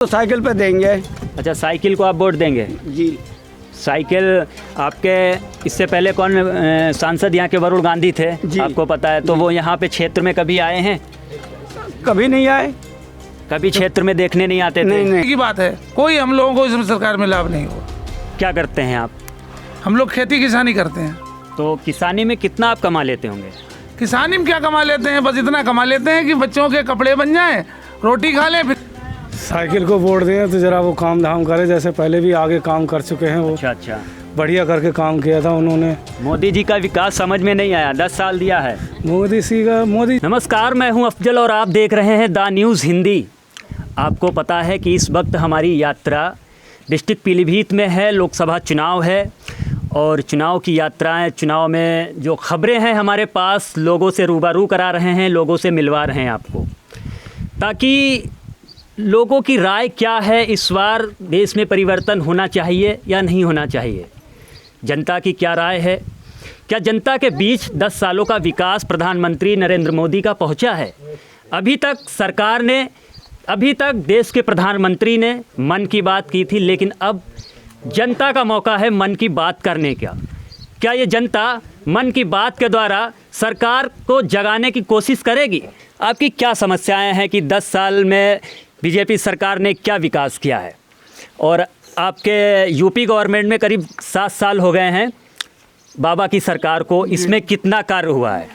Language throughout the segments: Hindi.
तो साइकिल पे देंगे। अच्छा, साइकिल को आप वोट देंगे जी। साइकिल आपके इससे पहले कौन सांसद यहाँ के वरुण गांधी थे, आपको पता है, तो वो यहाँ पे क्षेत्र में कभी आए हैं? कभी नहीं आए, कभी क्षेत्र में देखने नहीं आते थे? नहीं। की बात है, कोई हम लोगों को इसमें सरकार में लाभ नहीं हुआ। क्या करते हैं आप? हम लोग खेती किसानी करते हैं। तो किसानी में कितना आप कमा लेते होंगे? किसानी में क्या कमा लेते हैं, बस इतना कमा लेते हैं कि बच्चों के कपड़े बन जाएं, रोटी खा लें। साइकिल को वोट दें तो ज़रा वो काम धाम करे, जैसे पहले भी आगे काम कर चुके हैं, वो अच्छा बढ़िया करके काम किया था उन्होंने। मोदी जी का विकास समझ में नहीं आया, 10 साल दिया है मोदी। नमस्कार, मैं हूं अफजल और आप देख रहे हैं द न्यूज़ हिंदी। आपको पता है कि इस वक्त हमारी यात्रा डिस्ट्रिक्ट पीलीभीत में है, लोकसभा चुनाव है और चुनाव की यात्राएं, चुनाव में जो खबरें हैं हमारे पास, लोगों से रूबरू करा रहे हैं, लोगों से मिलवा रहे हैं आपको, ताकि लोगों की राय क्या है, इस बार देश में परिवर्तन होना चाहिए या नहीं होना चाहिए, जनता की क्या राय है, क्या जनता के बीच 10 सालों का विकास प्रधानमंत्री नरेंद्र मोदी का पहुंचा है? अभी तक देश के प्रधानमंत्री ने मन की बात की थी, लेकिन अब जनता का मौका है मन की बात करने का। क्या ये जनता मन की बात के द्वारा सरकार को जगाने की कोशिश करेगी? आपकी क्या समस्याएं हैं कि 10 साल में बीजेपी सरकार ने क्या विकास किया है? और आपके यूपी गवर्नमेंट में करीब 7 साल हो गए हैं बाबा की सरकार को, इसमें कितना कार्य हुआ है?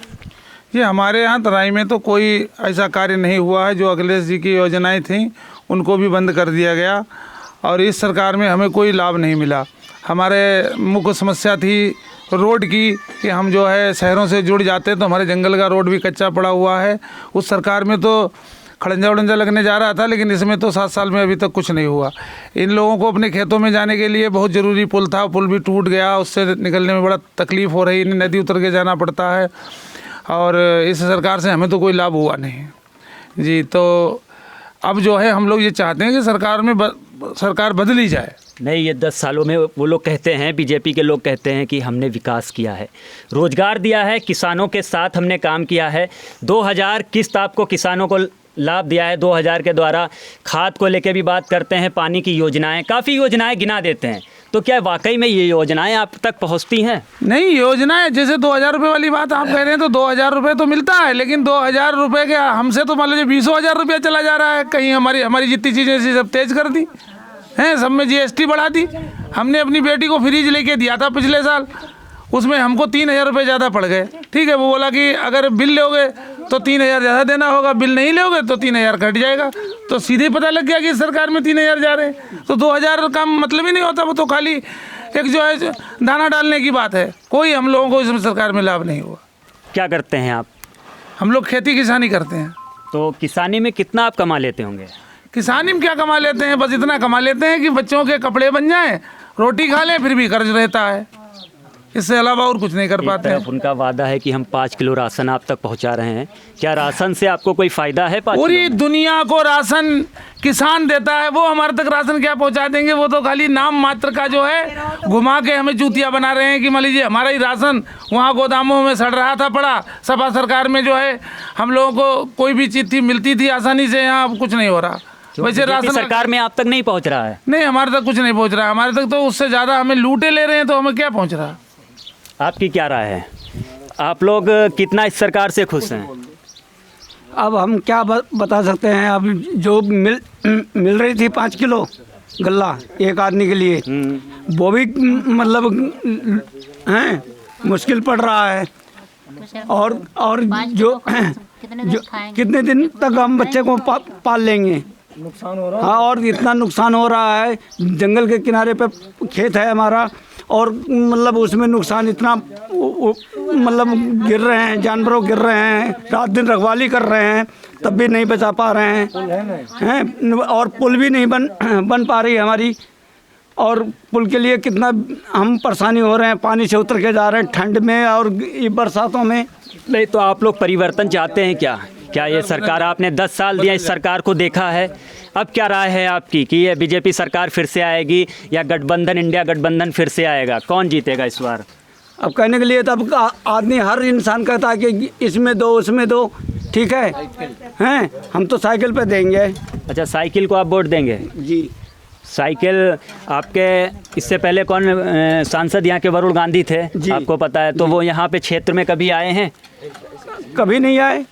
ये हमारे यहाँ तराई में तो कोई ऐसा कार्य नहीं हुआ है। जो अखिलेश जी की योजनाएं थीं उनको भी बंद कर दिया गया और इस सरकार में हमें कोई लाभ नहीं मिला। हमारे मुख्य समस्या थी रोड की कि हम जो है शहरों से जुड़ जाते तो हमारे जंगल का रोड भी कच्चा पड़ा हुआ है। उस सरकार में तो खड़ंजा उड़ंजा लगने जा रहा था, लेकिन इसमें तो 7 साल में अभी तक कुछ नहीं हुआ। इन लोगों को अपने खेतों में जाने के लिए बहुत ज़रूरी पुल था, पुल भी टूट गया, उससे निकलने में बड़ा तकलीफ़ हो रही, नदी उतर के जाना पड़ता है और इस सरकार से हमें तो कोई लाभ हुआ नहीं जी। तो अब जो है हम लोग ये चाहते हैं कि सरकार बदली जाए। नहीं, ये 10 सालों में वो लोग कहते हैं, बीजेपी के लोग कहते हैं कि हमने विकास किया है, रोजगार दिया है, किसानों के साथ हमने काम किया है, 2000 किस्त आपको किसानों को लाभ दिया है, 2000 के द्वारा खाद को लेके भी बात करते हैं, पानी की योजनाएं, काफ़ी योजनाएं गिना देते हैं। तो क्या वाकई में ये योजनाएं आप तक पहुंचती हैं? नहीं, योजनाएं जैसे 2000 रुपये वाली बात आप कह रहे हैं तो 2000 रुपये तो मिलता है, लेकिन 2000 रुपये के हमसे तो मान लीजिए 20,000 रुपया चला जा रहा है। कहीं हमारी जितनी चीज़ें थी सब तेज कर दी हैं, सब में GST बढ़ा दी। हमने अपनी बेटी को फ्रिज लेके दिया था पिछले साल, उसमें हमको 3,000 रुपये ज़्यादा पड़ गए। ठीक है, वो बोला कि अगर बिल लोगे तो 3,000 ज़्यादा देना होगा, बिल नहीं लोगे तो 3,000 कट जाएगा। तो सीधे पता लग गया कि सरकार में 3,000 जा रहे हैं, तो 2,000 का मतलब ही नहीं होता। वो तो खाली एक जो है दाना डालने की बात है। कोई हम लोगों को इसमें सरकार में लाभ नहीं हुआ। क्या करते हैं आप? हम लोग खेती किसानी करते हैं। तो किसानी में कितना आप कमा लेते होंगे? किसानी में क्या कमा लेते हैं, बस इतना कमा लेते हैं कि बच्चों के कपड़े बन जाएं, रोटी खा लें, फिर भी कर्ज रहता है, इससे अलावा और कुछ नहीं कर पाते हैं। उनका वादा है कि हम 5 किलो राशन आप तक पहुंचा रहे हैं। क्या राशन से आपको कोई फ़ायदा है? पूरी दुनिया को राशन किसान देता है, वो हमारे तक राशन क्या पहुंचा देंगे? वो तो खाली नाम मात्र का जो है घुमा के हमें चूतिया बना रहे हैं कि मान लीजिए हमारा ही राशन वहाँ गोदामों में सड़ रहा था पड़ा। सपा सरकार में जो है हम लोगों को कोई भी चीज़ थी मिलती थी आसानी से, यहाँ कुछ नहीं हो रहा। वैसे राशन सरकार में आप तक नहीं पहुँच रहा है? नहीं, हमारे तक कुछ नहीं पहुँच रहा है। हमारे तक तो उससे ज़्यादा हमें लूटे ले रहे हैं, तो हमें क्या पहुँच रहा है? आपकी क्या राय है? आप लोग कितना इस सरकार से खुश हैं? अब हम क्या बता सकते हैं। अब जो मिल रही थी 5 किलो गल्ला एक आदमी के लिए, वो भी मतलब हैं मुश्किल पड़ रहा है। और जो कितने दिन तक हम बच्चे को पाल लेंगे? नुकसान हो रहा है। हाँ, और इतना नुकसान हो रहा है। जंगल के किनारे पे खेत है हमारा और मतलब उसमें नुकसान इतना मतलब गिर रहे हैं, जानवरों गिर रहे हैं, रात दिन रखवाली कर रहे हैं, तब भी नहीं बचा पा रहे हैं और पुल भी नहीं बन पा रही हमारी। और पुल के लिए कितना हम परेशानी हो रहे हैं, पानी से उतर के जा रहे हैं ठंड में और बरसातों में। नहीं, तो आप लोग परिवर्तन चाहते हैं क्या? क्या ये सरकार, आपने 10 साल दिया इस सरकार को देखा है, अब क्या राय है आपकी कि ये बीजेपी सरकार फिर से आएगी या गठबंधन, इंडिया गठबंधन फिर से आएगा? कौन जीतेगा इस बार? अब कहने के लिए तब आदमी हर इंसान कहता है कि इसमें दो उसमें दो, ठीक है हैं, हम तो साइकिल पे देंगे। अच्छा, साइकिल को आप वोट देंगे? जी। साइकिल आपके इससे पहले कौन सांसद यहाँ के वरुण गांधी थे, जी। आपको पता है, तो वो यहाँ पे क्षेत्र में कभी आए हैं? कभी नहीं आए,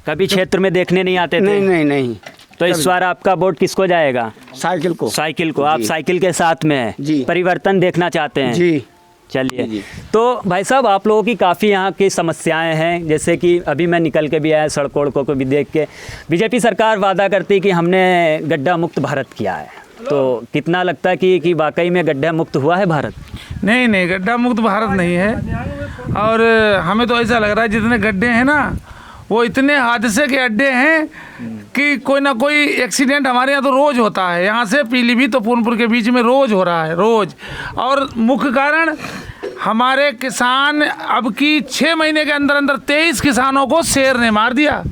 कभी क्षेत्र में देखने नहीं आते थे? नहीं नहीं नहीं। तो इस बार आपका वोट किसको जाएगा? साइकिल को। साइकिल को। आप जी। साइकिल के साथ में हैं, जी। परिवर्तन देखना चाहते हैं? जी। चलिए, जी। तो भाई साहब आप लोगों की काफ़ी यहाँ की समस्याएं हैं, जैसे कि अभी मैं निकल के भी आया सड़कों वड़कों को भी देख के। बीजेपी सरकार वादा करती है कि हमने गड्ढा मुक्त भारत किया है, तो कितना लगता है कि वाकई में गड्ढा मुक्त हुआ है भारत? नहीं नहीं, गड्ढा मुक्त भारत नहीं है। और हमें तो ऐसा लग रहा है जितने गड्ढे हैं ना, वो इतने हादसे के अड्डे हैं कि कोई ना कोई एक्सीडेंट हमारे यहाँ तो रोज़ होता है। यहाँ से पीलीभीत तो पूर्णपुर के बीच में रोज़ हो रहा है, रोज़। और मुख्य कारण हमारे किसान, अब की 6 महीने के अंदर अंदर 23 किसानों को शेर ने मार दिया।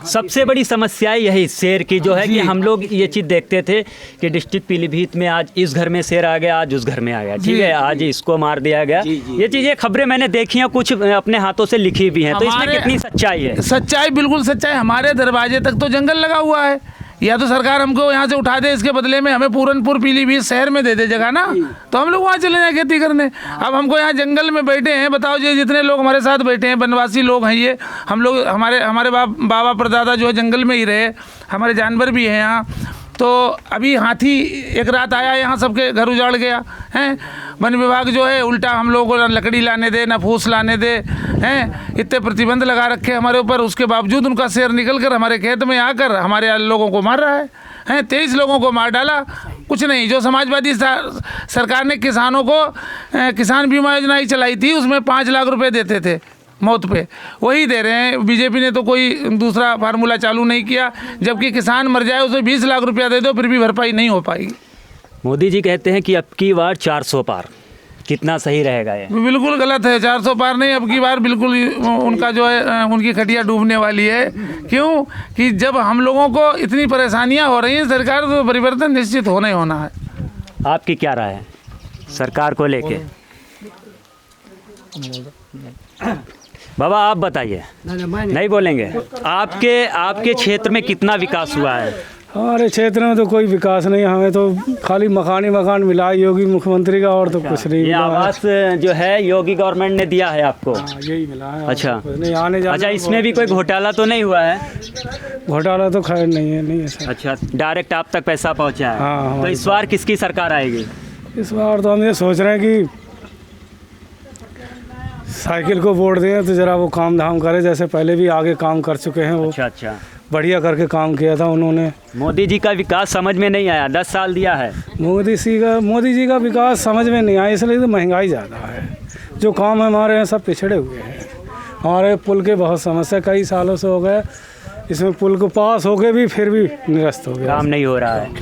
सबसे बड़ी समस्या यही शेर की जो है कि हम लोग ये चीज़ देखते थे कि डिस्ट्रिक्ट पीलीभीत में आज इस घर में शेर आ गया, आज उस घर में आ गया, ठीक है, आज इसको मार दिया गया। ये चीज़ें खबरें मैंने देखी हैं, कुछ अपने हाथों से लिखी भी हैं, तो इसमें कितनी सच्चाई है? सच्चाई, बिल्कुल सच्चाई। हमारे दरवाजे तक तो जंगल लगा हुआ है। या तो सरकार हमको यहाँ से उठा दे, इसके बदले में हमें पूरनपुर पीलीभीत शहर में दे दे जगह ना, तो हम लोग वहाँ चले जाएं खेती करने। अब हमको यहाँ जंगल में बैठे हैं, बताओ जी, जितने लोग हमारे साथ बैठे हैं वनवासी लोग हैं ये, हम लोग हमारे बाबा परदादा जो है जंगल में ही रहे, हमारे जानवर भी हैं यहाँ। तो अभी हाथी एक रात आया, यहाँ सबके घर उजाड़ गया हैं। वन विभाग जो है उल्टा हम लोगों को ना लकड़ी लाने दे, ना फूस लाने दे, हैं, इतने प्रतिबंध लगा रखे हमारे ऊपर। उसके बावजूद उनका शेर निकल कर हमारे खेत में आकर हमारे लोगों को मार रहा है, हैं। 23 लोगों को मार डाला, कुछ नहीं। जो समाजवादी सरकार ने किसानों को किसान बीमा योजना ही चलाई थी, उसमें 5 लाख रुपए देते थे मौत पे, वही दे रहे हैं। बीजेपी ने तो कोई दूसरा फार्मूला चालू नहीं किया, जबकि किसान मर जाए उसे 20 लाख रुपया दे दो, फिर भी भरपाई नहीं हो पाएगी। मोदी जी कहते हैं कि अब की बार 400 पार, कितना सही रहेगा ये? बिल्कुल गलत है, 400 पार नहीं। अब की बार बिल्कुल उनका जो है उनकी खटिया डूबने वाली है। क्यों कि जब हम लोगों को इतनी परेशानियां हो रही हैं, सरकार तो परिवर्तन निश्चित होना ही होना है। आपकी क्या राय है सरकार को लेके? बाबा आप बताइए। नहीं बोलेंगे? आपके क्षेत्र में कितना विकास हुआ है? हमारे क्षेत्र में तो कोई विकास नहीं, हमें तो खाली मकान ही मकान मिला है योगी मुख्यमंत्री का, और तो कुछ नहीं ये मिला है। आवास जो है योगी गवर्नमेंट ने दिया है आपको? हाँ, यही मिला है। अच्छा, कुछ नहीं, आने जाने अच्छा, इसमें भी कोई घोटाला तो नहीं हुआ है? घोटाला तो खैर नहीं है सर। अच्छा, डायरेक्ट आप तक पैसा पहुंचा है। हाँ, तो इस बार किसकी सरकार आएगी? इस बार तो हम ये सोच रहे हैं कि साइकिल को वोट दें तो ज़रा वो काम धाम करे, जैसे पहले भी आगे काम कर चुके हैं, वो अच्छा, बढ़िया करके काम किया था उन्होंने। मोदी जी का विकास समझ में नहीं आया, 10 साल दिया है। मोदी जी का विकास समझ में नहीं आया, इसलिए तो महंगाई ज़्यादा है। जो काम हमारे यहाँ सब पिछड़े हुए हैं। हमारे पुल के बहुत समस्या, कई सालों से हो गए, इसमें पुल को पास हो के भी फिर भी निरस्त हो गया, काम नहीं हो रहा है।